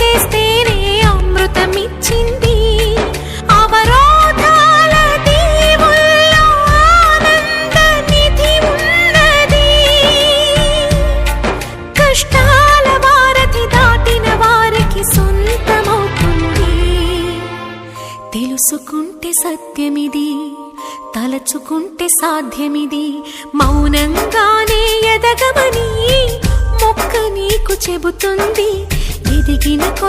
చేస్తేనే అమృతమిచ్చింది. అవరోధాల దీవుల్లో ఆనంద నిధి ఉన్నది. కష్టాల వారధి దాటిన వారికి సొంతమవుతుంది. తెలుసుకుంటే సత్యమిది, తలచుకుంటే సాధ్యమిది. మౌనంగానే ఎదగమని మొక్క నీకు చెబుతుంది. ఎదిగిన